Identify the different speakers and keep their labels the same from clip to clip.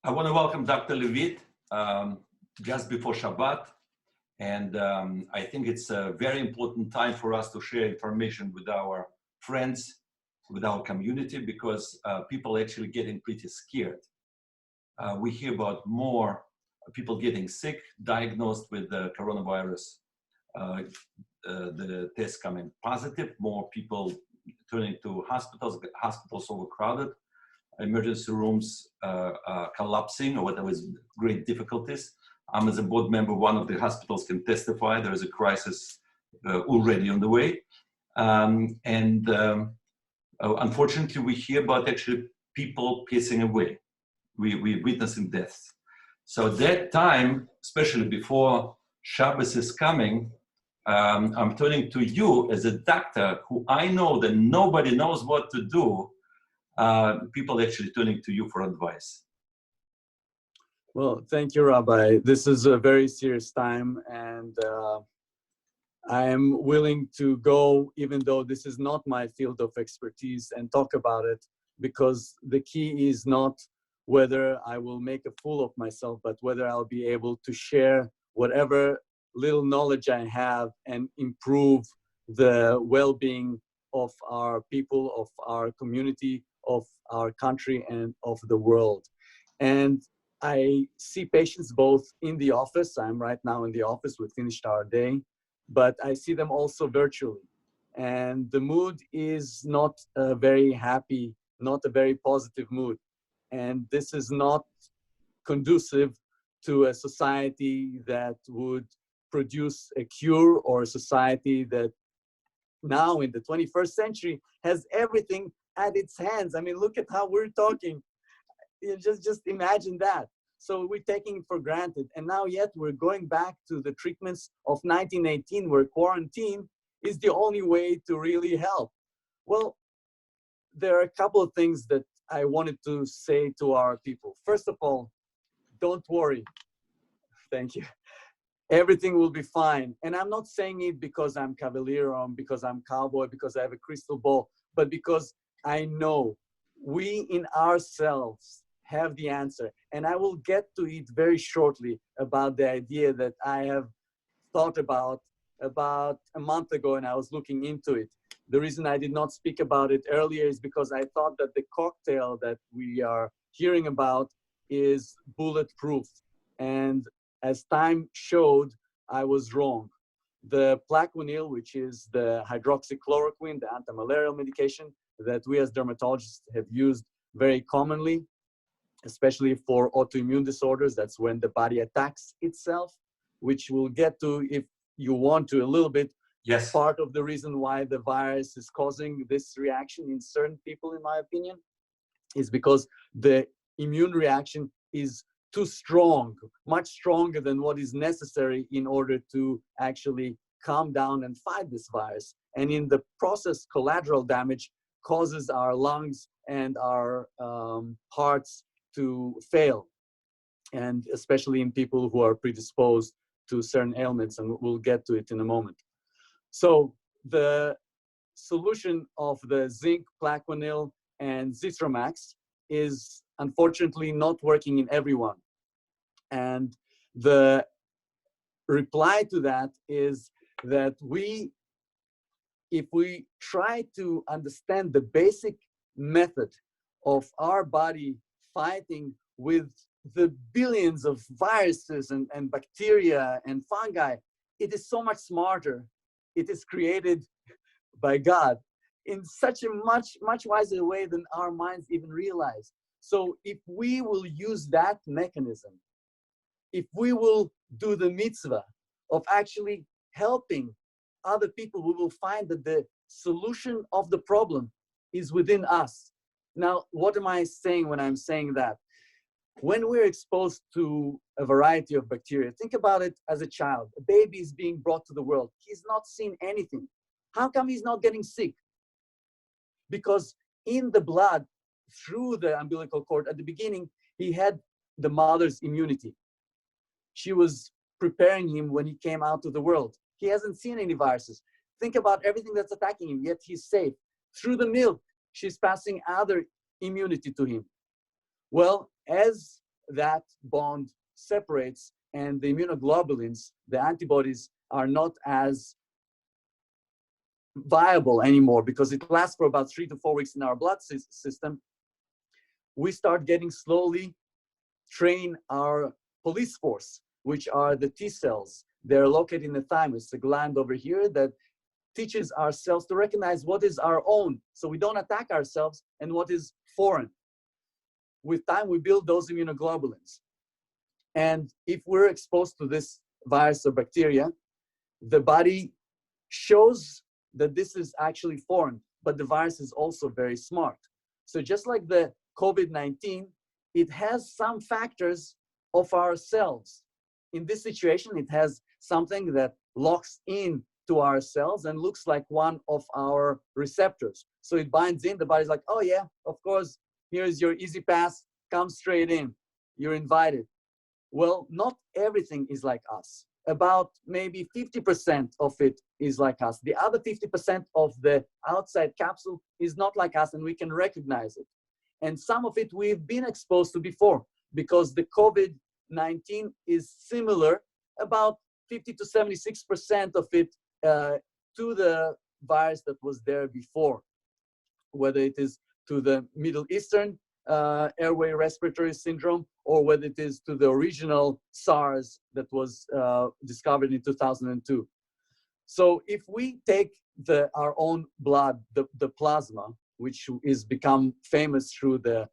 Speaker 1: I want to welcome Dr. Levit just before Shabbat. And I think it's a very important time for us to share information with our friends, with our community, because people are actually getting pretty scared. We hear about more people getting sick, diagnosed with the coronavirus, the test coming positive, more people turning to hospitals overcrowded, emergency rooms collapsing or whatever is great difficulties. I'm as a board member, one of the hospitals can testify there is a crisis already on the way. Unfortunately, we hear about actually people passing away. We're witnessing deaths. So that time, especially before Shabbos is coming, I'm turning to you as a doctor who I know that nobody knows what to do. People actually turning to you for advice.
Speaker 2: Well, thank you, Rabbi. This is a very serious time, and I am willing to go, even though this is not my field of expertise, and talk about it, because the key is not whether I will make a fool of myself, but whether I'll be able to share whatever little knowledge I have and improve the well-being of our people, of our community, of our country, and of the world. And I see patients both in the office. I'm right now in the office. We finished our day, but I see them also virtually. And the mood is not a very happy, not a very positive mood. And this is not conducive to a society that would produce a cure, or a society that now in the 21st century has everything at its hands. I mean, look at how we're talking. You just imagine that. So we're taking it for granted. And now yet we're going back to the treatments of 1918, where quarantine is the only way to really help. Well, there are a couple of things that I wanted to say to our people. First of all, don't worry. Thank you. Everything will be fine. And I'm not saying it because I'm cavalier, or because I'm cowboy, because I have a crystal ball, but because I know we in ourselves have the answer. And I will get to it very shortly about the idea that I have thought about a month ago, and I was looking into it. The reason I did not speak about it earlier is because I thought that the cocktail that we are hearing about is bulletproof. And as time showed, I was wrong. The Plaquenil, which is the hydroxychloroquine, the anti-malarial medication that we as dermatologists have used very commonly, especially for autoimmune disorders, that's when the body attacks itself, which we'll get to if you want to a little bit.
Speaker 1: Yes.
Speaker 2: Part of the reason why the virus is causing this reaction in certain people, in my opinion, is because the immune reaction is too strong, much stronger than what is necessary in order to actually calm down and fight this virus. And in the process, collateral damage causes our lungs and our hearts to fail, and especially in people who are predisposed to certain ailments, and we'll get to it in a moment. So the solution of the Zinc, Plaquenil, and Zithromax is unfortunately not working in everyone. And the reply to that is that if we try to understand the basic method of our body fighting with the billions of viruses and bacteria and fungi, it is so much smarter. It is created by God in such a much wiser way than our minds even realize. So if we will use that mechanism, if we will do the mitzvah of actually helping other people, we will find that the solution of the problem is within us. Now, what am I saying when I'm saying that? When we're exposed to a variety of bacteria, think about it as a child. A baby is being brought to the world. He's not seen anything. How come he's not getting sick? Because in the blood, through the umbilical cord, at the beginning, he had the mother's immunity. She was preparing him when he came out to the world. He hasn't seen any viruses. Think about everything that's attacking him, yet he's safe. Through the milk, she's passing other immunity to him. Well, as that bond separates and the immunoglobulins, the antibodies, are not as viable anymore because it lasts for about 3 to 4 weeks in our blood system, we start getting slowly train our police force, which are the T cells. They're located in the thymus, the gland over here that teaches our cells to recognize what is our own, so we don't attack ourselves, and what is foreign. With time, we build those immunoglobulins. And if we're exposed to this virus or bacteria, the body shows that this is actually foreign, but the virus is also very smart. So just like the COVID-19, it has some factors of ourselves. In this situation, it has something that locks in to our cells and looks like one of our receptors. So it binds in, the body's like, oh yeah, of course, here's your easy pass, come straight in, you're invited. Well, not everything is like us. About maybe 50% of it is like us. The other 50% of the outside capsule is not like us, and we can recognize it. And some of it we've been exposed to before, because the COVID-19 is similar, about 50 to 76% of it to the virus that was there before, whether it is to the Middle Eastern airway respiratory syndrome, or whether it is to the original SARS that was discovered in 2002. So if we take our own blood, the plasma, which is become famous through the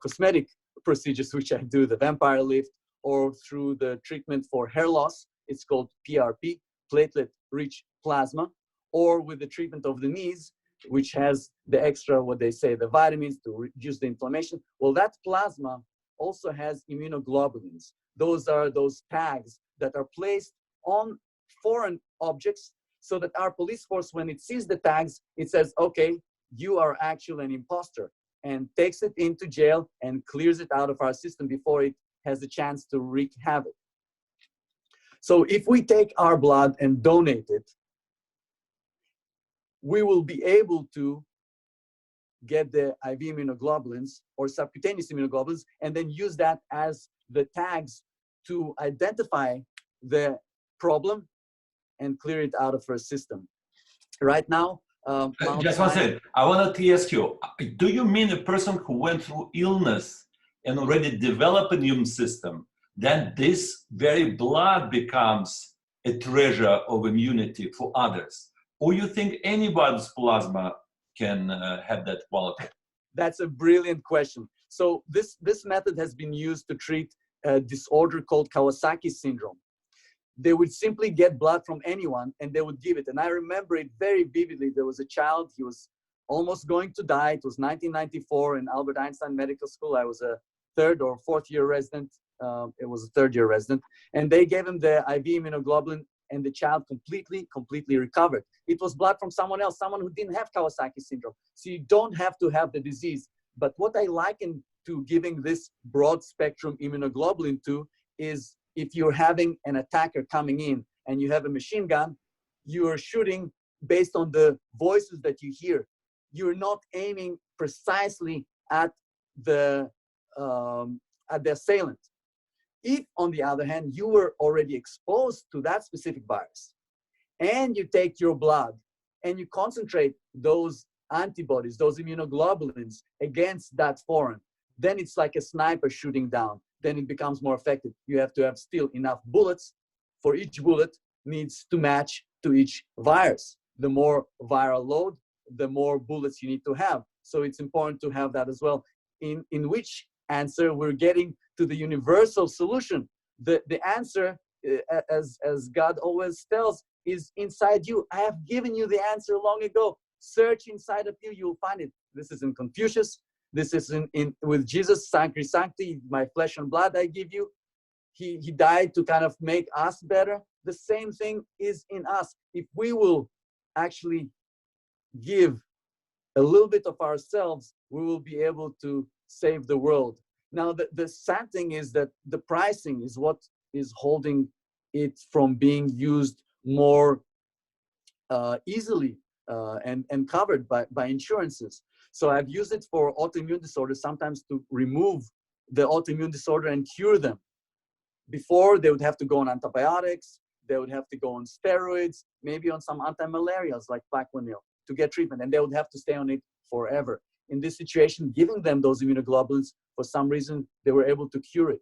Speaker 2: cosmetic procedures, which I do, the vampire lift, or through the treatment for hair loss, it's called PRP, platelet-rich plasma, or with the treatment of the knees, which has the extra, what they say, the vitamins to reduce the inflammation. Well, that plasma also has immunoglobulins. Those are those tags that are placed on foreign objects so that our police force, when it sees the tags, it says, okay, you are actually an imposter, and takes it into jail and clears it out of our system before it has a chance to wreak havoc. So if we take our blood and donate it, we will be able to get the IV immunoglobulins or subcutaneous immunoglobulins, and then use that as the tags to identify the problem and clear it out of our system. Right now,
Speaker 1: just one second. I wanted to ask you, do you mean a person who went through illness and already developed an immune system, then this very blood becomes a treasure of immunity for others? Or you think anybody's plasma can have that quality?
Speaker 2: That's a brilliant question. So this method has been used to treat a disorder called Kawasaki syndrome. They would simply get blood from anyone and they would give it. And I remember it very vividly. There was a child, he was almost going to die. It was 1994 in Albert Einstein Medical School. I was a third or fourth year resident. It was a third year resident. And they gave him the IV immunoglobulin, and the child completely recovered. It was blood from someone else, someone who didn't have Kawasaki syndrome. So you don't have to have the disease. But what I liken to giving this broad spectrum immunoglobulin to is, if you're having an attacker coming in and you have a machine gun, you are shooting based on the voices that you hear. You're not aiming precisely at the assailant. If, on the other hand, you were already exposed to that specific virus, and you take your blood and you concentrate those antibodies, those immunoglobulins against that foreign, then it's like a sniper shooting down. Then it becomes more effective. You have to have still enough bullets. For each bullet needs to match to each virus. The more viral load, the more bullets you need to have. So it's important to have that as well. In which answer we're getting to the universal solution. The answer, as God always tells, is inside you. I have given you the answer long ago. Search inside of you, you'll find it. This is in Confucius. This is with Jesus, Sancti Sancti, my flesh and blood I give you. He died to kind of make us better. The same thing is in us. If we will actually give a little bit of ourselves, we will be able to save the world. Now, the sad thing is that the pricing is what is holding it from being used more easily and covered by insurances. So I've used it for autoimmune disorders, sometimes to remove the autoimmune disorder and cure them. Before, they would have to go on antibiotics, they would have to go on steroids, maybe on some anti-malarials like Plaquenil to get treatment, and they would have to stay on it forever. In this situation, giving them those immunoglobulins, for some reason, they were able to cure it.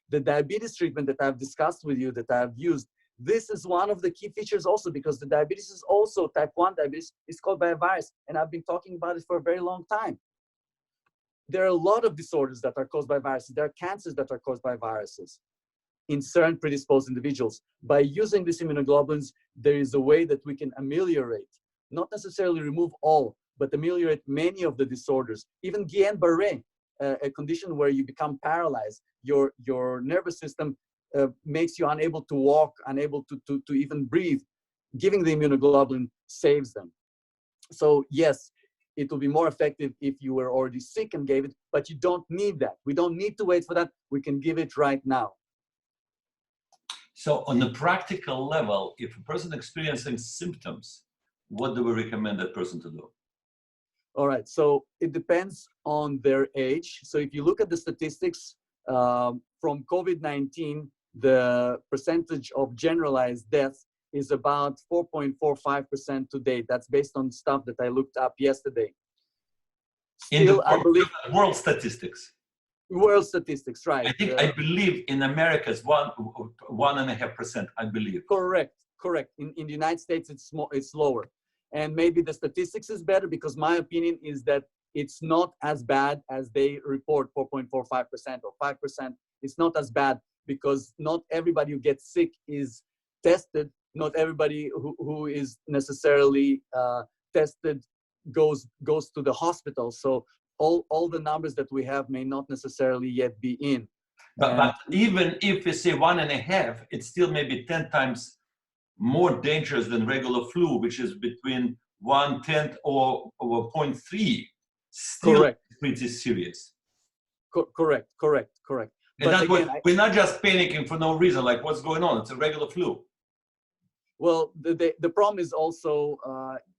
Speaker 2: The diabetes treatment that I've discussed with you, that I've used, this is one of the key features also, because the diabetes is also type 1 diabetes, is caused by a virus, and I've been talking about it for a very long time. There are a lot of disorders that are caused by viruses. There are cancers that are caused by viruses in certain predisposed individuals. By using these immunoglobulins, there is a way that we can ameliorate, not necessarily remove all, but ameliorate many of the disorders. Even Guillain-Barré, a condition where you become paralyzed, your nervous system makes you unable to walk, unable to even breathe. Giving the immunoglobulin saves them. So yes, it will be more effective if you were already sick and gave it, but you don't need that. We don't need to wait for that. We can give it right now.
Speaker 1: So on a practical level, if a person experiencing symptoms, what do we recommend that person to do?
Speaker 2: All right, so it depends on their age. So if you look at the statistics from COVID-19, the percentage of generalized deaths is about 4.45% to date. That's based on stuff that I looked up yesterday.
Speaker 1: Still, I believe world statistics.
Speaker 2: World statistics, right?
Speaker 1: I believe in America it's 1.5%. I believe.
Speaker 2: Correct. In the United States, it's lower, and maybe the statistics is better, because my opinion is that it's not as bad as they report. 4.45% or 5%. It's not as bad, because not everybody who gets sick is tested. Not everybody who is necessarily tested goes to the hospital. So all the numbers that we have may not necessarily yet be in.
Speaker 1: But even if we say 1.5, it's still maybe 10 times more dangerous than regular flu, which is between 1/10 or 0.3. Still
Speaker 2: Correct.
Speaker 1: Pretty serious.
Speaker 2: Correct.
Speaker 1: And that's again, we're not just panicking for no reason, like what's going on? It's a regular flu.
Speaker 2: Well, the problem is also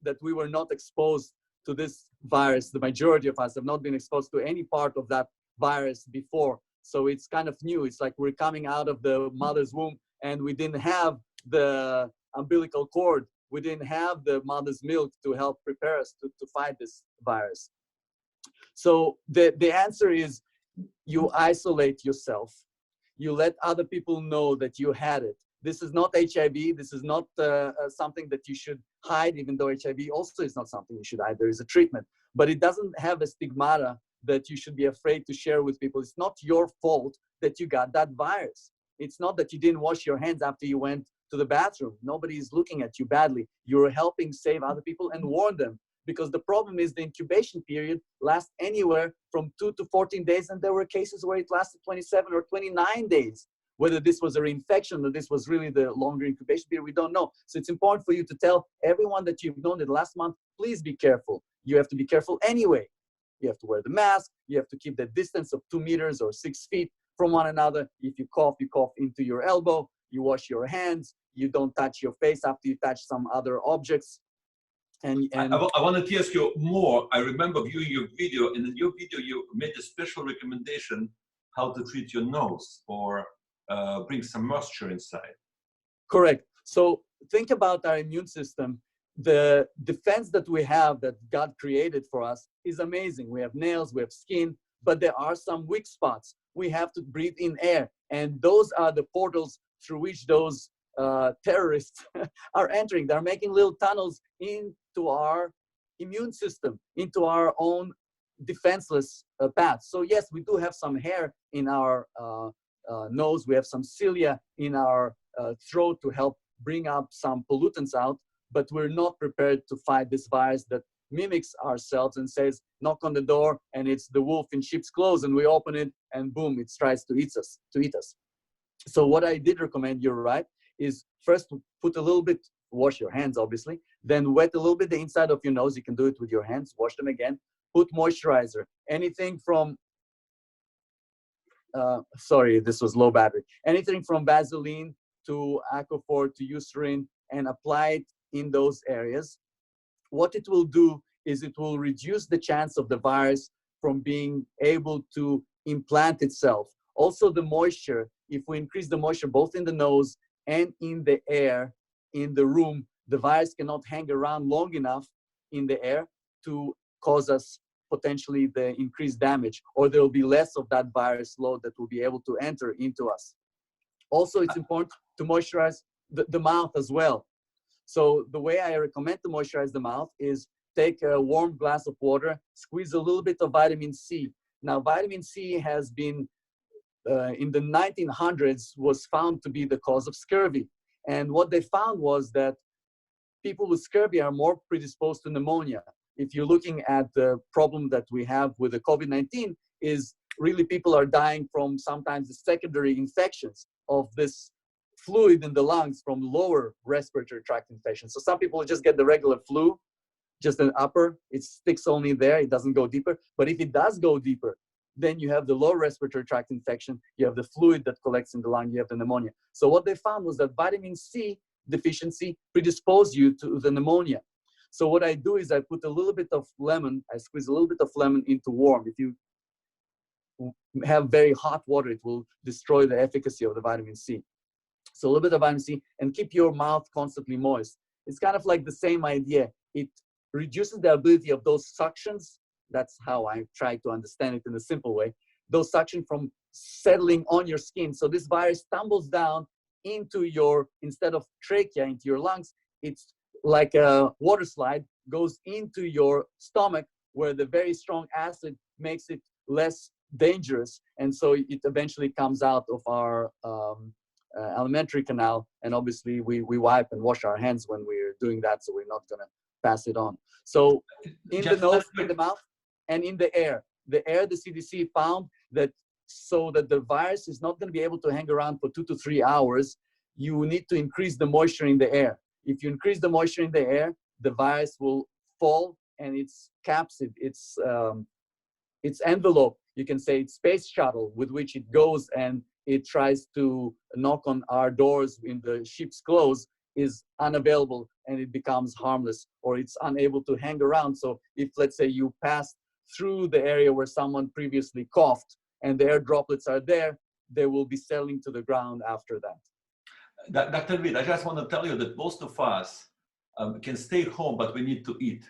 Speaker 2: that we were not exposed to this virus. The majority of us have not been exposed to any part of that virus before. So it's kind of new. It's like we're coming out of the mother's womb and we didn't have the umbilical cord. We didn't have the mother's milk to help prepare us to fight this virus. So the answer is you isolate yourself. You let other people know that you had it. This is not HIV. This is not something that you should hide, even though HIV also is not something you should hide. There is a treatment, but it doesn't have a stigmata that you should be afraid to share with people. It's not your fault that you got that virus. It's not that you didn't wash your hands after you went to the bathroom. Nobody is looking at you badly. You're helping save other people and warn them, because the problem is the incubation period lasts anywhere from 2 to 14 days, and there were cases where it lasted 27 or 29 days. Whether this was a reinfection or this was really the longer incubation period, we don't know. So it's important for you to tell everyone that you've known in the last month, please be careful. You have to be careful anyway. You have to wear the mask. You have to keep the distance of 2 meters or 6 feet from one another. If you cough into your elbow. You wash your hands. You don't touch your face after you touch some other objects. And
Speaker 1: I wanted to ask you more. I remember viewing your video, and in your video, you made a special recommendation how to treat your nose or bring some moisture inside.
Speaker 2: Correct. So think about our immune system. The defense that we have, that God created for us, is amazing. We have nails, we have skin, but there are some weak spots. We have to breathe in air, and those are the portals through which those terrorists are entering. They're making little tunnels into our immune system, into our own defenseless path. So yes, we do have some hair in our nose. We have some cilia in our throat to help bring up some pollutants out, but we're not prepared to fight this virus that mimics ourselves and says, knock on the door, and it's the wolf in sheep's clothes, and we open it, and boom, it tries to eat us. So what I did recommend, you're right, is first put a little bit, wash your hands, obviously, then wet a little bit the inside of your nose. You can do it with your hands, wash them again, put moisturizer, anything from, sorry, this was low battery, anything from Vaseline to Aquaphor to Eucerin, and apply it in those areas. What it will do is it will reduce the chance of the virus from being able to implant itself. Also the moisture, if we increase the moisture both in the nose and in the air, in the room, the virus cannot hang around long enough in the air to cause us potentially the increased damage, or there will be less of that virus load that will be able to enter into us. Also, it's important to moisturize the mouth as well. So the way I recommend to moisturize the mouth is take a warm glass of water, squeeze a little bit of vitamin C. Now, vitamin C has been, in the 1900s, was found to be the cause of scurvy. And what they found was that people with scurvy are more predisposed to pneumonia. If you're looking at the problem that we have with the COVID-19, is really people are dying from sometimes the secondary infections of this fluid in the lungs from lower respiratory tract infections. So some people just get the regular flu, just an upper, it sticks only there, it doesn't go deeper. But if it does go deeper, then you have the lower respiratory tract infection, you have the fluid that collects in the lung, you have the pneumonia. So what they found was that vitamin C deficiency predisposes you to the pneumonia. So what I do is I put a little bit of lemon, I squeeze a little bit of lemon into warm. If you have very hot water, it will destroy the efficacy of the vitamin C. So a little bit of vitamin C, and keep your mouth constantly moist. It's kind of like the same idea. It reduces the ability of those suctions. That's how I try to understand it in a simple way. Those suction from settling on your skin. So this virus tumbles down into your, instead of trachea, into your lungs, it's like a water slide, goes into your stomach, where the very strong acid makes it less dangerous. And so it eventually comes out of our alimentary canal. And obviously we wipe and wash our hands when we're doing that, so we're not gonna pass it on. So in the nose, in the mouth, and in the air. The air, the CDC found that so that the virus is not gonna be able to hang around for 2 to 3 hours, you need to increase the moisture in the air. If you increase the moisture in the air, the virus will fall, and its capsid, its envelope, you can say its space shuttle with which it goes and it tries to knock on our doors in the ship's clothes, is unavailable, and it becomes harmless, or it's unable to hang around. So if, let's say, you pass through the area where someone previously coughed and the air droplets are there, they will be settling to the ground after that.
Speaker 1: Dr. Levit, I just want to tell you that most of us can stay home, but we need to eat.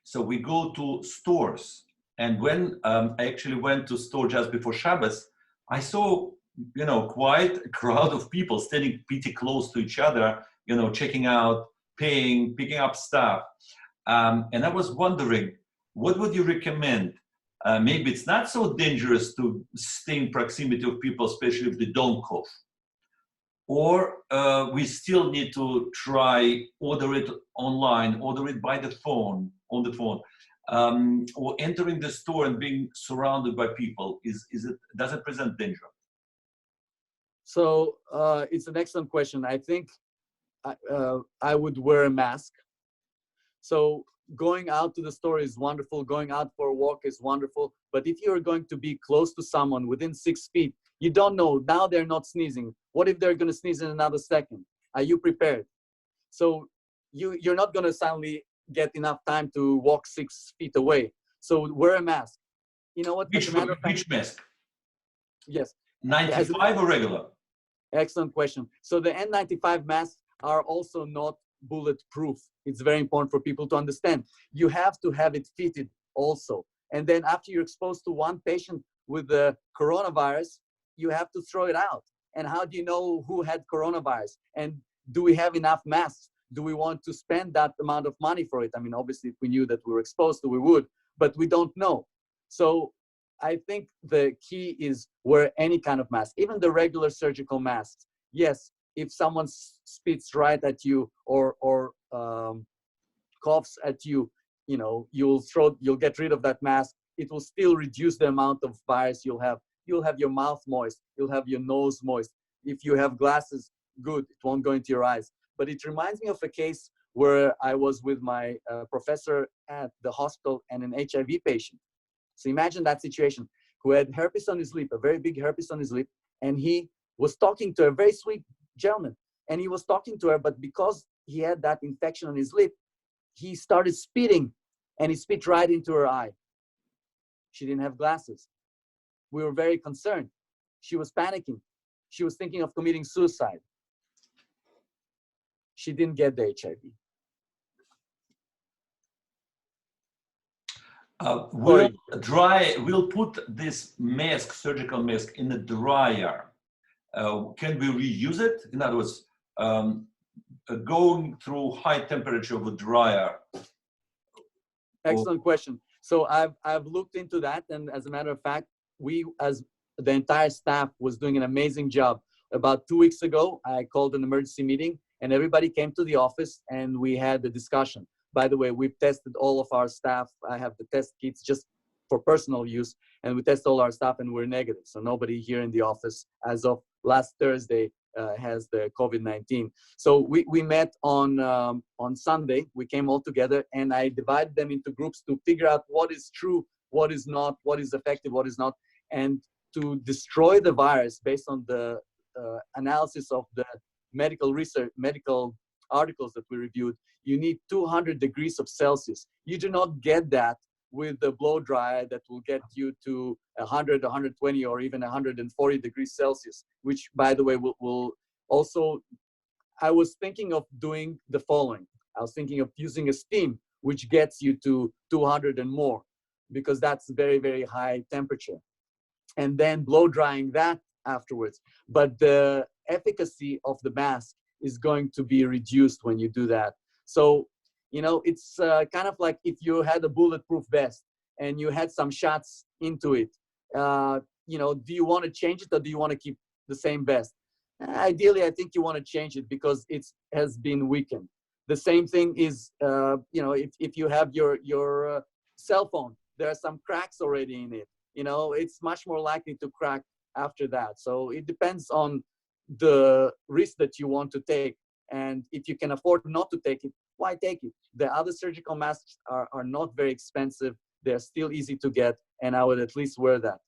Speaker 1: So we go to stores. And when I actually went to store just before Shabbos, I saw, quite a crowd of people standing pretty close to each other, checking out, paying, picking up stuff. And I was wondering, what would you recommend? Maybe it's not so dangerous to stay in proximity of people, especially if they don't cough. Or we still need to try, order it online, order it by the phone, on the phone, or entering the store and being surrounded by people. Does it present danger?
Speaker 2: So it's an excellent question. I think I would wear a mask. So going out to the store is wonderful. Going out for a walk is wonderful. But if you're going to be close to someone within 6 feet, you don't know. Now they're not sneezing. What if they're going to sneeze in another second? Are you prepared? So you're not going to suddenly get enough time to walk 6 feet away. So wear a mask. You know what?
Speaker 1: Which mask?
Speaker 2: Yes.
Speaker 1: 95 or regular?
Speaker 2: Excellent question. So the N95 masks are also not bulletproof. It's very important for people to understand. You have to have it fitted also. And then after you're exposed to one patient with the coronavirus, you have to throw it out. And how do you know who had coronavirus? And do we have enough masks? Do we want to spend that amount of money for it? I mean, obviously, if we knew that we were exposed to, we would, but we don't know. So I think the key is wear any kind of mask, even the regular surgical masks. Yes, if someone spits right at you or coughs at you, you'll get rid of that mask. It will still reduce the amount of virus you'll have. You'll have your mouth moist. You'll have your nose moist. If you have glasses, good, it won't go into your eyes. But it reminds me of a case where I was with my professor at the hospital and an HIV patient. So imagine that situation, who had herpes on his lip, a very big herpes on his lip, and he was talking to a very sweet gentleman. And he was talking to her, but because he had that infection on his lip, he started spitting, and he spit right into her eye. She didn't have glasses. we were very concerned. She was panicking. She was thinking of committing suicide. She didn't get the HIV.
Speaker 1: We'll put this mask, surgical mask, in the dryer. Can we reuse it? In other words, going through high temperature of a dryer.
Speaker 2: Excellent question. So I've looked into that, and as a matter of fact, we, as the entire staff, was doing an amazing job. About 2 weeks ago, I called an emergency meeting, and everybody came to the office, and we had the discussion. By the way, we've tested all of our staff. I have the test kits just for personal use, and we test all our staff, and we're negative. So nobody here in the office, as of last Thursday, has the COVID-19. So we met on Sunday. We came all together, and I divided them into groups to figure out what is true, what is not, what is effective, what is not, and to destroy the virus based on the analysis of the medical research, medical articles that we reviewed. You need 200 degrees of Celsius. You do not get that with the blow dryer that will get you to 100, 120, or even 140 degrees Celsius, which, by the way, will also, I was thinking of doing the following. I was thinking of using a steam, which gets you to 200 and more, because that's very, very high temperature. And then blow drying that afterwards. But the efficacy of the mask is going to be reduced when you do that. So, you know, it's kind of like if you had a bulletproof vest and you had some shots into it, you know, do you want to change it, or do you want to keep the same vest? Ideally, I think you want to change it because it has been weakened. The same thing is, you know, if you have your cell phone, there are some cracks already in it. You know, it's much more likely to crack after that. So it depends on the risk that you want to take. And if you can afford not to take it, why take it? The other surgical masks are not very expensive. They're still easy to get, and I would at least wear that.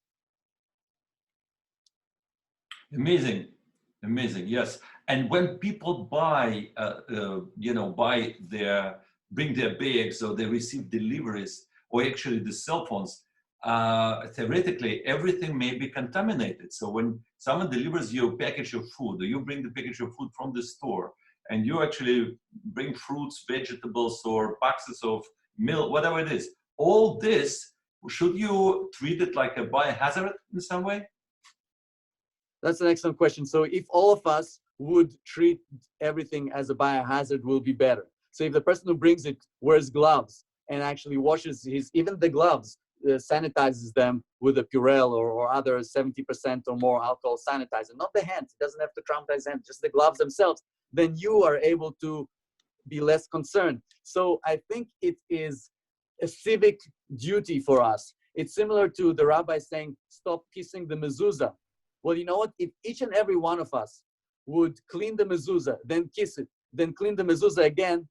Speaker 1: Amazing, amazing, yes. And when people buy, you know, bring their bags, or they receive deliveries, or actually the cell phones, theoretically, everything may be contaminated. So when someone delivers you a package of food, or you bring the package of food from the store, and you actually bring fruits, vegetables, or boxes of milk, whatever it is, all this, should you treat it like a biohazard in some way?
Speaker 2: That's an excellent question. So if all of us would treat everything as a biohazard, will be better. So if the person who brings it wears gloves and actually washes even the gloves, sanitizes them with a Purell or other 70% or more alcohol sanitizer, not the hands, it doesn't have to traumatize hands, just the gloves themselves, then you are able to be less concerned. So I think it is a civic duty for us. It's similar to the rabbi saying, stop kissing the mezuzah. Well, you know what? If each and every one of us would clean the mezuzah, then kiss it, then clean the mezuzah again,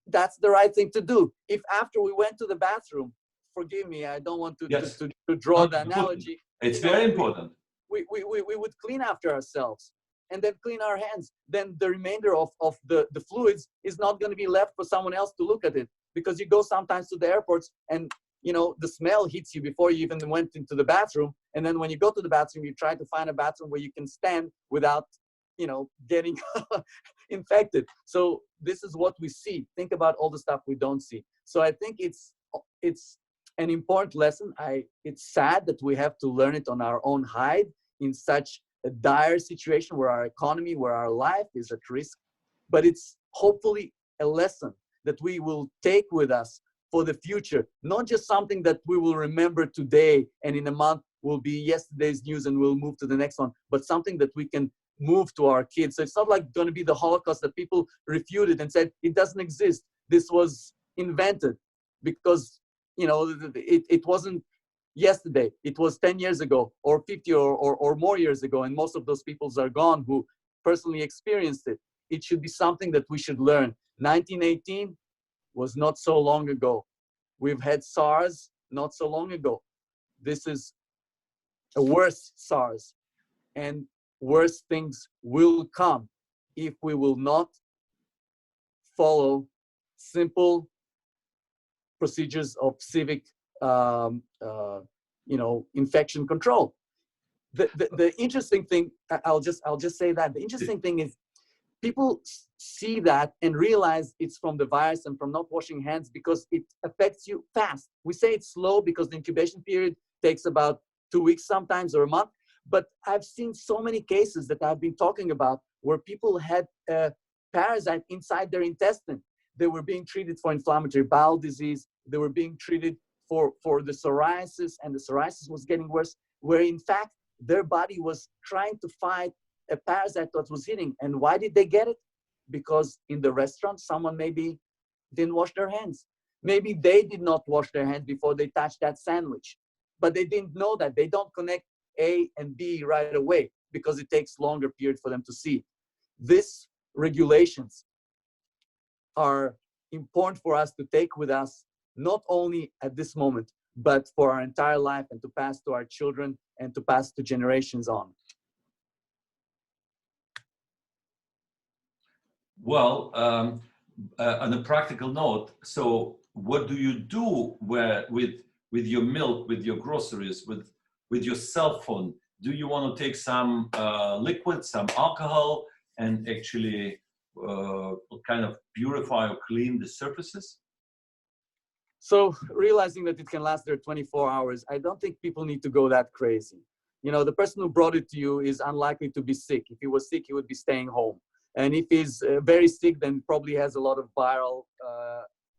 Speaker 2: that's the right thing to do. If after we went to the bathroom, forgive me, I don't want to,
Speaker 1: yes.
Speaker 2: to draw the analogy.
Speaker 1: It's very important.
Speaker 2: We would clean after ourselves and then clean our hands. Then the remainder of the fluids is not going to be left for someone else to look at it, because you go sometimes to the airports and, you know, the smell hits you before you even went into the bathroom. And then when you go to the bathroom, you try to find a bathroom where you can stand without, you know, getting infected. So this is what we see. Think about all the stuff we don't see. So I think it's an important lesson. It's sad that we have to learn it on our own hide in such a dire situation where our economy, where our life is at risk. But it's hopefully a lesson that we will take with us for the future, not just something that we will remember today and in a month will be yesterday's news and we'll move to the next one, but something that we can move to our kids. So it's not like going to be the Holocaust that people refuted and said it doesn't exist. This was invented because, you know, it wasn't yesterday. It was 10 years ago or 50 or more years ago, and most of those peoples are gone who personally experienced it. It should be something that we should learn. 1918 was not so long ago. We've had SARS not so long ago. This is a worse SARS, and worse things will come if we will not follow simple procedures of civic, infection control. The interesting thing, I'll just say that the interesting thing is people see that and realize it's from the virus and from not washing hands because it affects you fast. We say it's slow because the incubation period takes about 2 weeks sometimes or a month. But I've seen so many cases that I've been talking about where people had a parasite inside their intestine. They were being treated for inflammatory bowel disease. They were being treated for the psoriasis, and the psoriasis was getting worse, where in fact, their body was trying to fight a parasite that was hitting. And why did they get it? Because in the restaurant, someone maybe didn't wash their hands. Maybe they did not wash their hands before they touched that sandwich, but they didn't know that. They don't connect A and B right away because it takes longer period for them to see. These regulations are important for us to take with us, not only at this moment, but for our entire life, and to pass to our children and to pass to generations on.
Speaker 1: Well, on a practical note, so what do you do with your milk, with your groceries, with your cell phone? Do you want to take some liquid, some alcohol, and actually kind of purify or clean the surfaces?
Speaker 2: So realizing that it can last there 24 hours, I don't think people need to go that crazy. The person who brought it to you is unlikely to be sick. If he was sick, he would be staying home. And if he's very sick, then probably has a lot of viral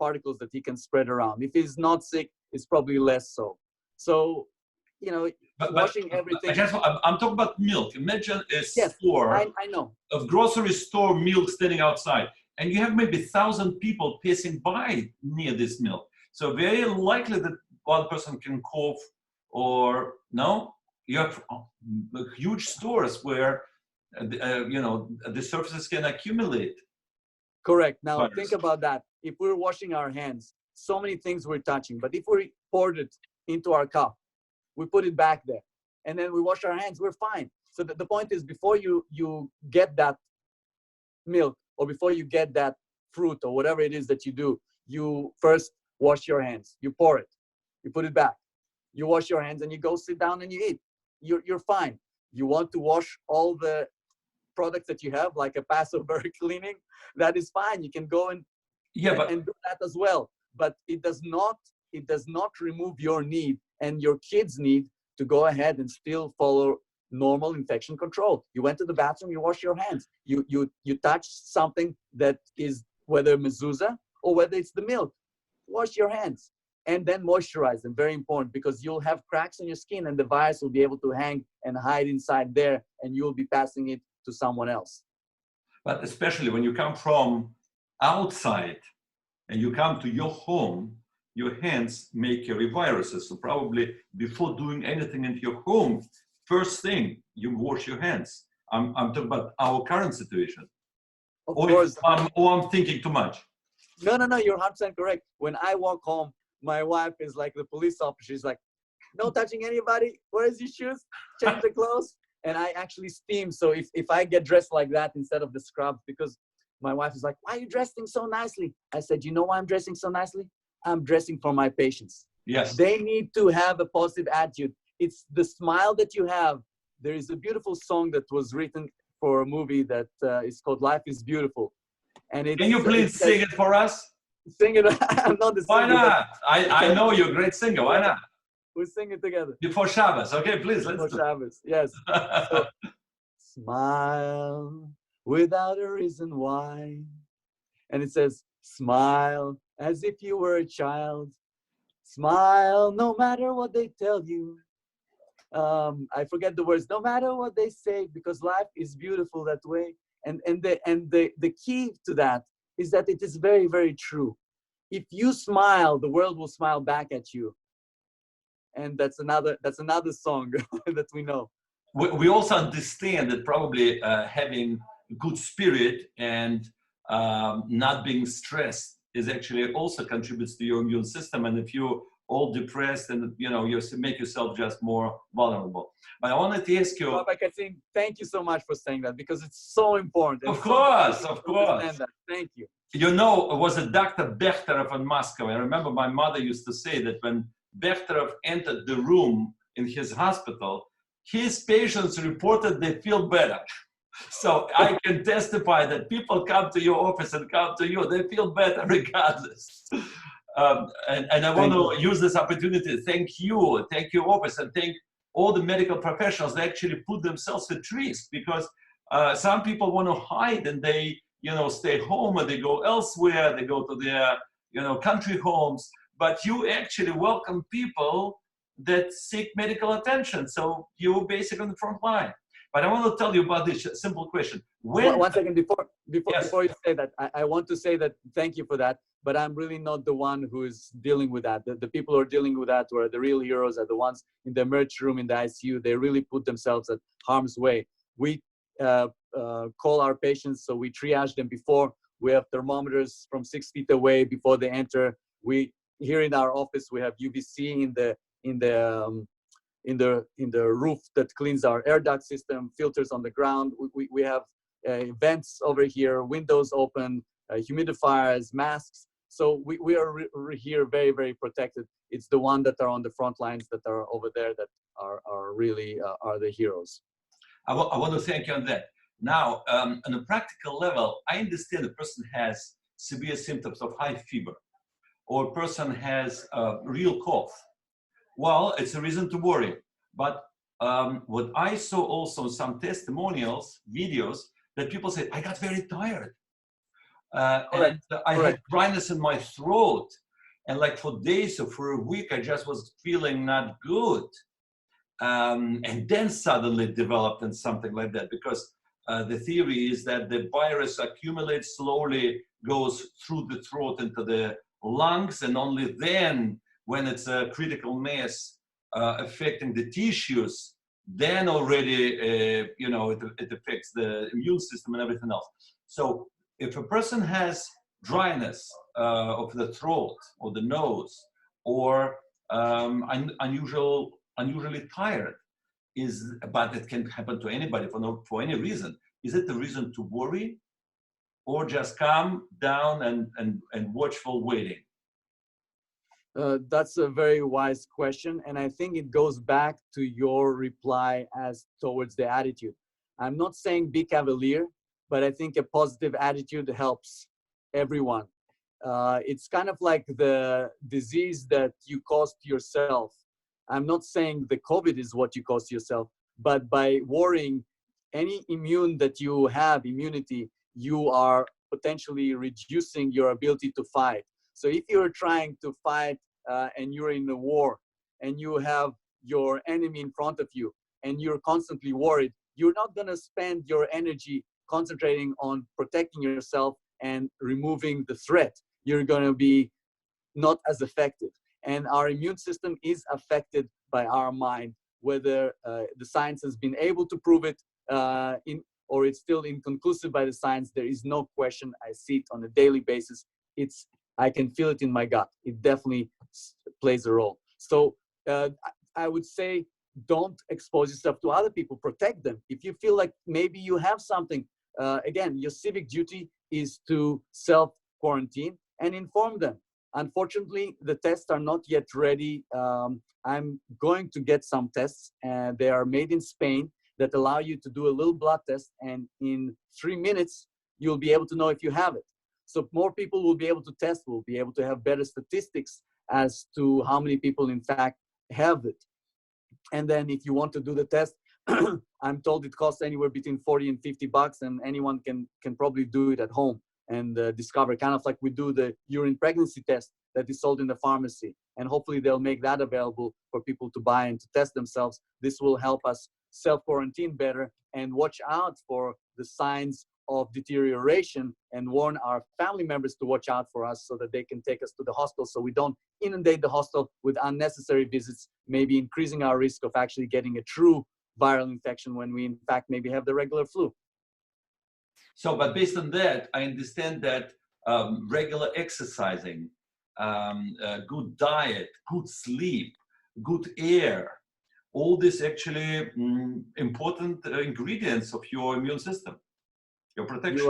Speaker 2: particles that he can spread around. If he's not sick, it's probably less so. So, washing everything.
Speaker 1: I'm talking about milk. Imagine a
Speaker 2: Yes,
Speaker 1: store,
Speaker 2: I know.
Speaker 1: a grocery store milk standing outside, and you have maybe 1,000 people passing by near this milk. So very likely that one person can cough, or no, you have huge stores where the surfaces can accumulate.
Speaker 2: Correct. Now
Speaker 1: virus.
Speaker 2: think about that. If we're washing our hands, so many things we're touching, but if we poured it into our cup, we put it back there, and then we wash our hands, we're fine. So the point is, before you get that milk, or before you get that fruit, or whatever it is that you do, you first wash your hands. You pour it, you put it back, you wash your hands, and you go sit down and you eat. You're fine. You want to wash all the products that you have, like a Passover cleaning, that is fine. You can go and do that as well. But it does not remove your need and your kids' need to go ahead and still follow normal infection control. You went to the bathroom, you wash your hands. You touch something that is, whether mezuzah or whether it's the milk, wash your hands. And then moisturize them, very important, because you'll have cracks on your skin and the virus will be able to hang and hide inside there, and you'll be passing it to someone else.
Speaker 1: But especially when you come from outside and you come to your home, your hands may carry viruses. So probably before doing anything into your home, first thing, you wash your hands. I'm talking about our current situation.
Speaker 2: Of course.
Speaker 1: I'm thinking too much.
Speaker 2: No, you're 100% correct. When I walk home, my wife is like the police officer. She's like, no touching anybody. Where's your shoes? Change the clothes. And I actually steam. So if I get dressed like that instead of the scrubs, because my wife is like, why are you dressing so nicely? I said, you know why I'm dressing so nicely? I'm dressing for my patients.
Speaker 1: Yes.
Speaker 2: They need to have a positive attitude. It's the smile that you have. There is a beautiful song that was written for a movie that is called Life is Beautiful. And
Speaker 1: Can you please sing it for us?
Speaker 2: Sing it. I'm not the singer.
Speaker 1: Why not? I know you're a great singer. Why not?
Speaker 2: We'll sing it together.
Speaker 1: Before Shabbos. Okay, please. Let's
Speaker 2: Before Shabbos. Yes. So, smile without a reason why. And it says, smile as if you were a child. Smile no matter what they tell you. I forget the words. No matter what they say, because life is beautiful that way. And the key to that is that it is very, very true. If you smile, the world will smile back at you. And that's another song that we know.
Speaker 1: We also understand that probably having good spirit and not being stressed is actually also contributes to your immune system. And if you're all depressed, and you make yourself just more vulnerable. But I wanted to ask you.
Speaker 2: Rabbi Katzin, thank you so much for saying that, because it's so important.
Speaker 1: Of course.
Speaker 2: Thank you.
Speaker 1: It was a Dr. Bechterov in Moscow. I remember my mother used to say that when Bechterov entered the room in his hospital, his patients reported they feel better. So I can testify that people come to your office and come to you, they feel better regardless. And I want to use this opportunity to thank your office, and thank all the medical professionals that actually put themselves at risk, because some people want to hide and they, stay home, or they go elsewhere, they go to their, country homes, but you actually welcome people that seek medical attention. So you're basically on the front line. But I want to tell you about this simple question.
Speaker 2: One second before
Speaker 1: Yes.
Speaker 2: before you say that, I want to say that thank you for that, but I'm really not the one who is dealing with that. The people who are dealing with that, who are the real heroes, are the ones in the emergency room, in the ICU. They really put themselves at harm's way. We call our patients, so we triage them before. We have thermometers from 6 feet away before they enter. We here in our office we have UVC in the roof that cleans our air duct system, filters on the ground. We have vents over here, windows open, humidifiers, masks. So we are here very, very protected. It's the ones that are on the front lines that are over there that are really are the heroes.
Speaker 1: I want to thank you on that. Now, on a practical level, I understand a person has severe symptoms of high fever, or a person has a real cough. Well, it's a reason to worry. But what I saw also some testimonials, videos, that people said, I got very tired. And I had dryness in my throat. And like for days or for a week, I just was feeling not good. And then suddenly developed in something like that, because the theory is that the virus accumulates slowly, goes through the throat into the lungs, and only then, when it's a critical mass affecting the tissues, then already it affects the immune system and everything else. So if a person has dryness of the throat or the nose, or unusually tired, but it can happen to anybody for any reason, is it the reason to worry, or just calm down and watchful waiting?
Speaker 2: That's a very wise question, and I think it goes back to your reply as towards the attitude. I'm not saying be cavalier, but I think a positive attitude helps everyone. It's kind of like the disease that you caused yourself. I'm not saying the COVID is what you caused yourself, but by worrying, any immunity, you are potentially reducing your ability to fight. So if you're trying to fight and you're in a war and you have your enemy in front of you and you're constantly worried, you're not going to spend your energy concentrating on protecting yourself and removing the threat. You're going to be not as effective. And our immune system is affected by our mind, whether the science has been able to prove it or it's still inconclusive by the science. There is no question. I see it on a daily basis. I can feel it in my gut. It definitely plays a role. So I would say, don't expose yourself to other people. Protect them. If you feel like maybe you have something, again, your civic duty is to self-quarantine and inform them. Unfortunately, the tests are not yet ready. I'm going to get some tests, and they are made in Spain, that allow you to do a little blood test, and in 3 minutes, you'll be able to know if you have it. So more people will be able to test, will be able to have better statistics as to how many people in fact have it. And then if you want to do the test, I'm told it costs anywhere between 40 and 50 bucks, and anyone can probably do it at home and discover, kind of like we do the urine pregnancy test that is sold in the pharmacy. And hopefully they'll make that available for people to buy and to test themselves. This will help us self-quarantine better and watch out for the signs of deterioration and warn our family members to watch out for us so that they can take us to the hospital, so we don't inundate the hospital with unnecessary visits, maybe increasing our risk of actually getting a true viral infection when we in fact maybe have the regular flu.
Speaker 1: So, but based on that, I understand that regular exercising, good diet, good sleep, good air, all these actually important ingredients of your immune system, your protection.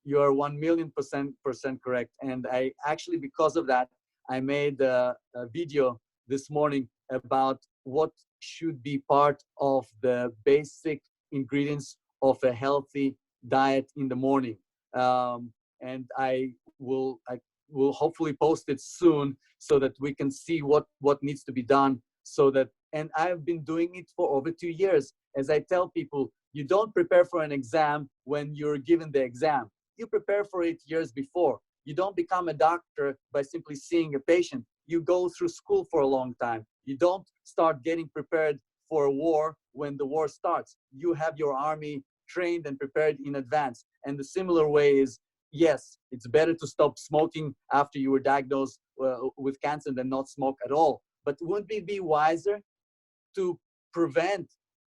Speaker 2: You are 1,000,000% correct. And I actually, because of that, I made a video this morning about what should be part of the basic ingredients of a healthy diet in the morning. And I will hopefully post it soon so that we can see what needs to be done, so that, and I've been doing it for over 2 years. As I tell people, you don't prepare for an exam when you're given the exam. You prepare for it years before. You don't become a doctor by simply seeing a patient. You go through school for a long time. You don't start getting prepared for a war when the war starts. You have your army trained and prepared in advance. And the similar way is, yes, it's better to stop smoking after you were diagnosed with cancer than not smoke at all. But wouldn't it be wiser to prevent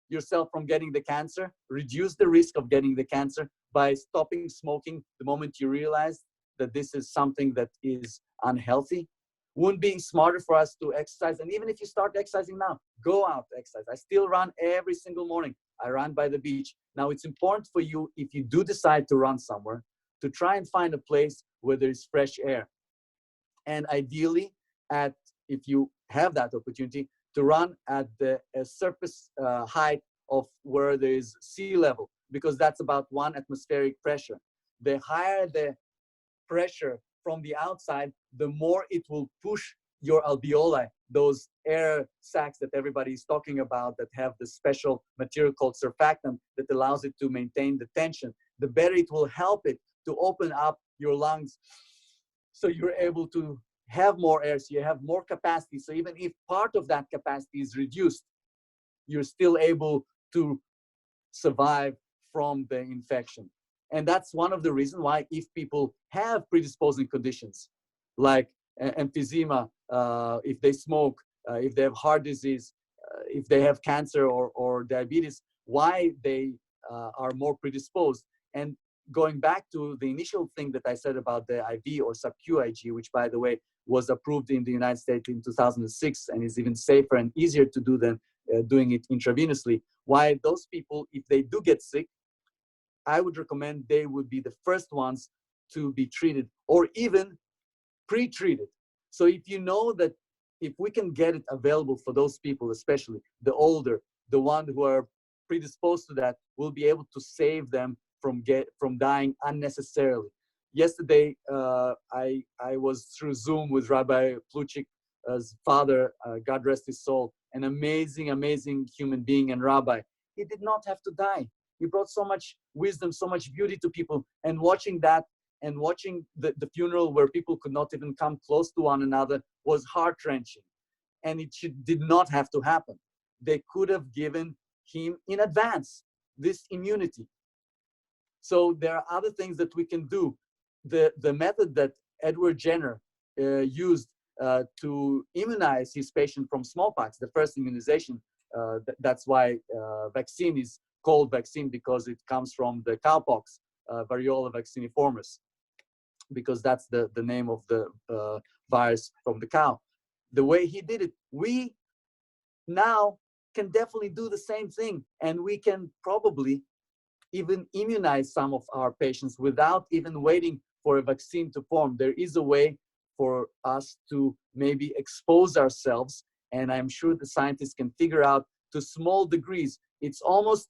Speaker 2: yourself from getting the cancer, reduce the risk of getting the cancer by stopping smoking the moment you realize that this is something that is unhealthy? Wouldn't it be smarter for us to exercise? And even if you start exercising now, go out to exercise. I still run every single morning. I run by the beach. Now, it's important for you, if you do decide to run somewhere, to try and find a place where there's fresh air. And ideally, if you have that opportunity, to run at the surface height of where there is sea level, because that's about 1 atmospheric pressure. The higher the pressure from the outside, the more it will push your alveoli, those air sacs that everybody is talking about that have the special material called surfactant that allows it to maintain the tension. The better it will help it to open up your lungs, so you're able to have more air, so you have more capacity. So even if part of that capacity is reduced, you're still able to survive from the infection. And that's one of the reasons why, if people have predisposing conditions like emphysema, if they smoke, if they have heart disease, if they have cancer or diabetes, why they are more predisposed. And going back to the initial thing that I said about the IV or sub-Q IG, which, by the way, was approved in the United States in 2006 and is even safer and easier to do than doing it intravenously. Why those people, if they do get sick, I would recommend they would be the first ones to be treated or even pre-treated. So if you know that if we can get it available for those people, especially the older, the ones who are predisposed to that, we'll be able to save them from dying unnecessarily. Yesterday, I was through Zoom with Rabbi Pluchik's father, God rest his soul, an amazing, amazing human being and rabbi. He did not have to die. He brought so much wisdom, so much beauty to people. And watching that and watching the funeral where people could not even come close to one another was heart-wrenching. And it did not have to happen. They could have given him in advance this immunity. So there are other things that we can do. The method that Edward Jenner used to immunize his patient from smallpox, the first immunization, that's why vaccine is called vaccine, because it comes from the cowpox, variola vacciniformis, because that's the name of the virus from the cow. The way he did it, we now can definitely do the same thing, and we can probably even immunize some of our patients without even waiting for a vaccine to form. There is a way for us to maybe expose ourselves, and I'm sure the scientists can figure out to small degrees. It's almost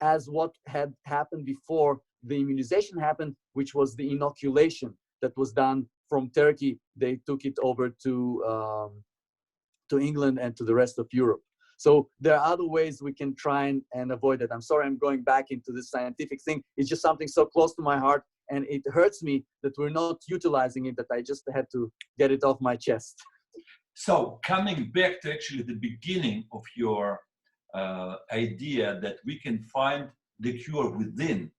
Speaker 2: as what had happened before the immunization happened, which was the inoculation that was done from Turkey. They took it over to England and to the rest of Europe. So there are other ways we can try and avoid it. I'm sorry I'm going back into this scientific thing. It's just something so close to my heart, and it hurts me that we're not utilizing it, that I just had to get it off my chest.
Speaker 1: So coming back to actually the beginning of your idea that we can find the cure within.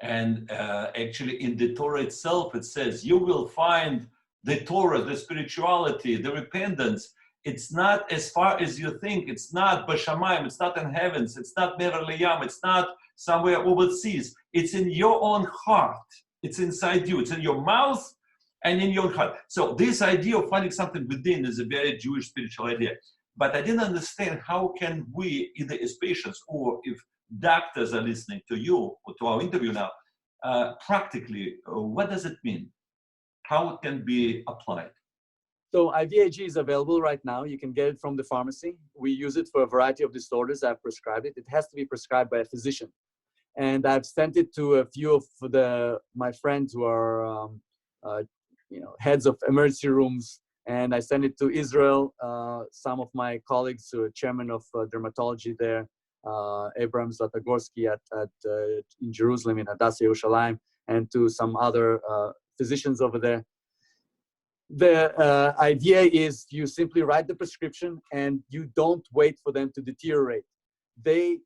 Speaker 1: And actually in the Torah itself, it says, you will find the Torah, the spirituality, the repentance. It's not as far as you think. It's not Bashamayim. It's not in heavens. It's not Mever Leyam. It's not somewhere overseas. It's in your own heart. It's inside you. It's in your mouth and in your heart. So this idea of finding something within is a very Jewish spiritual idea. But I didn't understand how can we, either as patients or if doctors are listening to you or to our interview now, practically, what does it mean? How it can be applied?
Speaker 2: So IVIG is available right now. You can get it from the pharmacy. We use it for a variety of disorders. I've prescribed it. It has to be prescribed by a physician. And I've sent it to a few of my friends who are heads of emergency rooms. And I sent it to Israel. Some of my colleagues who are chairman of dermatology there, Abraham Zlatogorsky in Jerusalem, in Hadassah Yerushalayim, and to some other physicians over there. The idea is you simply write the prescription and you don't wait for them to deteriorate. They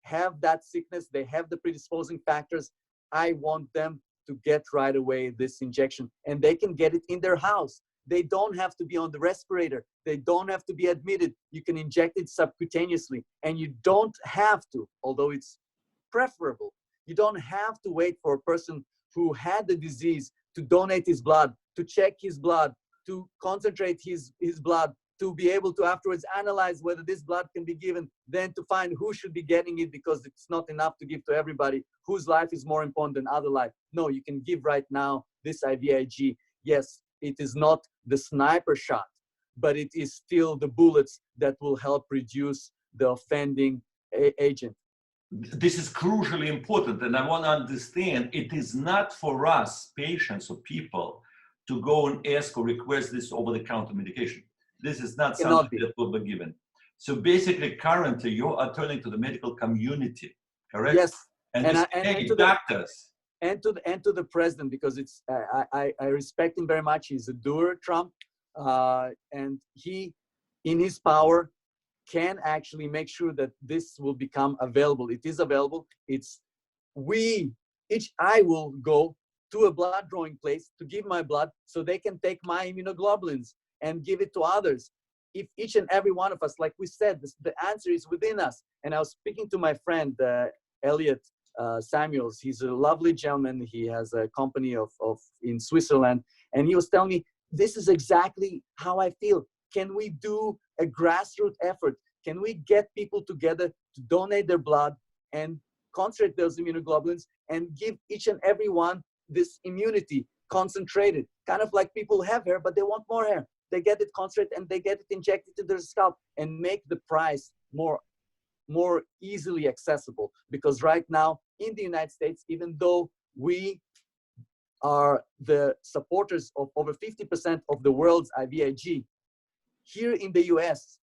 Speaker 2: have that sickness, they have the predisposing factors. I want them to get right away this injection, and they can get it in their house. They don't have to be on the respirator. They don't have to be admitted. You can inject it subcutaneously, and you don't have to, although it's preferable, you don't have to wait for a person who had the disease to donate his blood, to check his blood, to concentrate his blood, to be able to afterwards analyze whether this blood can be given, then to find who should be getting it, because it's not enough to give to everybody whose life is more important than other life. No, you can give right now this IVIG. Yes, it is not the sniper shot, but it is still the bullets that will help reduce the offending agent.
Speaker 1: This is crucially important, and I want to understand it is not for us, patients or people, to go and ask or request this over-the-counter medication. This is not something that will be given. So basically, currently, you are turning to the medical community, correct?
Speaker 2: Yes.
Speaker 1: And to doctors.
Speaker 2: And to the president, because it's I respect him very much. He's a doer, Trump, and he, in his power, can actually make sure that this will become available. It is available. I will go to a blood drawing place to give my blood so they can take my immunoglobulins and give it to others. If each and every one of us, like we said, the answer is within us. And I was speaking to my friend, Elliot Samuels. He's a lovely gentleman. He has a company in Switzerland. And he was telling me, this is exactly how I feel. Can we do a grassroots effort? Can we get people together to donate their blood and concentrate those immunoglobulins and give each and every one this immunity concentrated, kind of like people have hair, but they want more hair. They get it concentrated and they get it injected to their scalp, and make the price more easily accessible. Because right now in the United States, even though we are the supporters of over 50% of the world's IVIG, here in the US,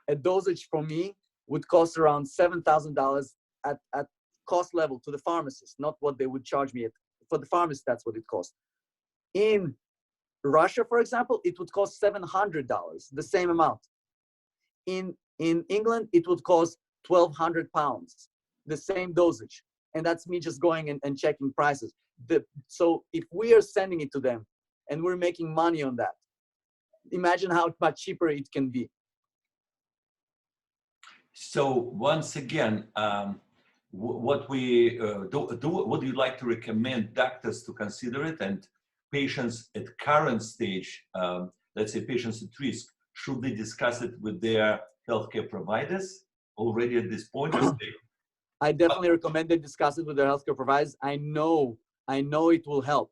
Speaker 2: a dosage for me would cost around $7,000 at cost level to the pharmacist, not what they would charge me. For the pharmacist, that's what it costs. In Russia, for example, it would cost $700, the same amount. In England, it would cost 1,200 pounds, the same dosage. And that's me just going and checking prices. So if we are sending it to them and we're making money on that, imagine how much cheaper it can be.
Speaker 1: So once again, what would you like to recommend doctors to consider it, and patients at current stage, let's say patients at risk, should they discuss it with their healthcare providers already at this point?
Speaker 2: I definitely recommend they discuss it with their healthcare providers. I know it will help.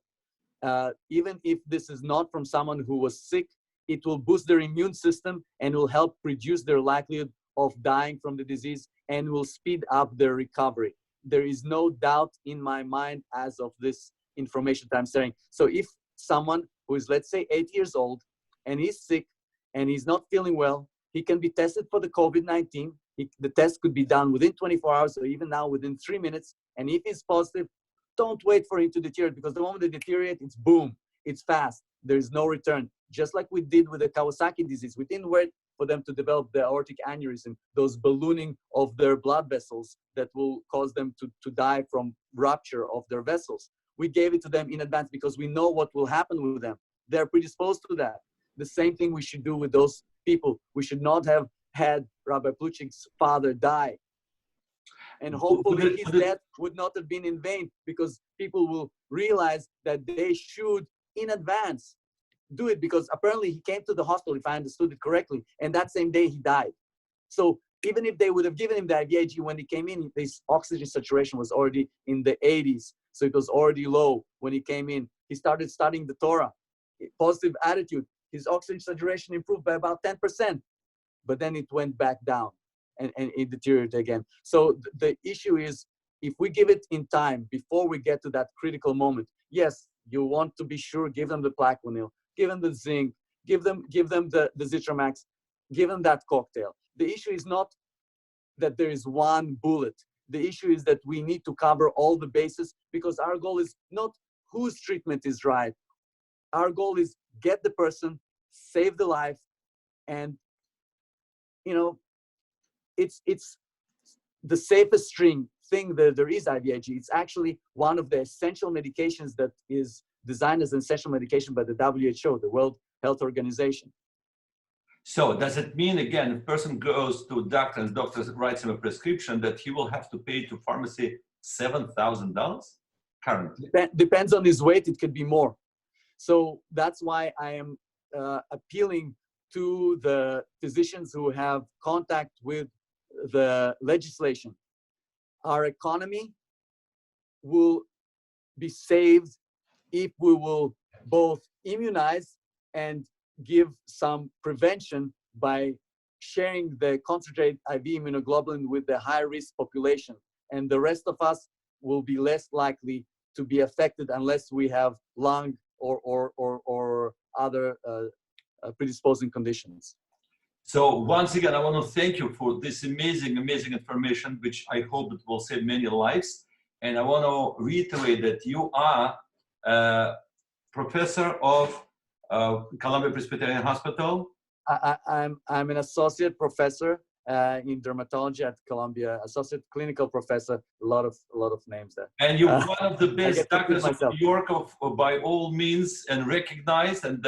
Speaker 2: Even if this is not from someone who was sick, it will boost their immune system and will help reduce their likelihood of dying from the disease and will speed up their recovery. There is no doubt in my mind as of this information that I'm sharing. So if someone who is, let's say, 8 years old and he's sick and he's not feeling well, he can be tested for the COVID-19. The test could be done within 24 hours or even now within 3 minutes. And if he's positive, don't wait for him to deteriorate, because the moment they deteriorate, it's boom, it's fast. There's no return. Just like we did with the Kawasaki disease. We didn't wait for them to develop the aortic aneurysm, those ballooning of their blood vessels that will cause them to die from rupture of their vessels. We gave it to them in advance because we know what will happen with them. They're predisposed to that. The same thing we should do with those people. We should not have had Rabbi Pluchik's father die. And hopefully his death would not have been in vain, because people will realize that they should, in advance, do it, because apparently he came to the hospital, if I understood it correctly, and that same day he died. So even if they would have given him the IVIG when he came in, his oxygen saturation was already in the 80s. So it was already low when he came in. He started studying the Torah, positive attitude. his oxygen saturation improved by about 10%, but then it went back down and it deteriorated again. So the issue is, if we give it in time before we get to that critical moment, yes, you want to be sure, give them the Plaquenil, give them the Zinc, give them the Zithromax, give them that cocktail. The issue is not that there is one bullet. The issue is that we need to cover all the bases, because our goal is not whose treatment is right. Our goal is get the person, save the life, and it's the safest thing that there is IVIG. It's actually one of the essential medications that is designed as an essential medication by the WHO, the World Health Organization.
Speaker 1: So does it mean, again, if a person goes to a doctor and the doctor writes him a prescription, that he will have to pay to pharmacy $7,000 currently?
Speaker 2: Depends on his weight, it could be more. So that's why I am appealing to the physicians who have contact with the legislation. Our economy will be saved if we will both immunize and give some prevention by sharing the concentrated IV immunoglobulin with the high-risk population. And the rest of us will be less likely to be affected unless we have lung or other predisposing conditions.
Speaker 1: So once again, I want to thank you for this amazing information, which I hope it will save many lives. And I want to reiterate that you are a professor of Columbia Presbyterian Hospital.
Speaker 2: I'm an associate professor in dermatology at Columbia, associate clinical professor, a lot of names there.
Speaker 1: And you're one of the best doctors of
Speaker 2: myself.
Speaker 1: New York by all means, and recognized. And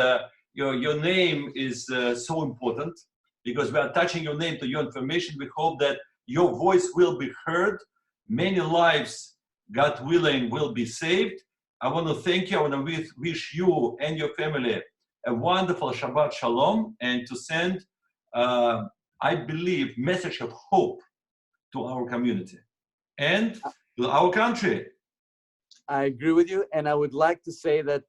Speaker 1: your name is so important, because we are touching your name to your information. We hope that your voice will be heard. Many lives, God willing, will be saved. I want to thank you. I want to wish you and your family a wonderful Shabbat Shalom, and to send, I believe, message of hope to our community and to our country.
Speaker 2: I agree with you. And I would like to say that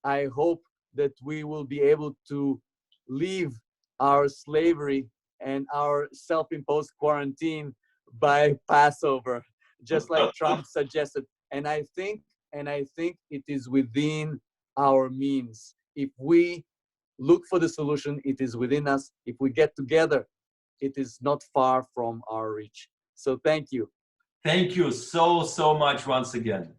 Speaker 2: I hope that we will be able to leave our slavery and our self-imposed quarantine by Passover, just like Trump suggested. And I think it is within our means. If we look for the solution, it is within us. If we get together, it is not far from our reach. So thank you.
Speaker 1: Thank you so much once again.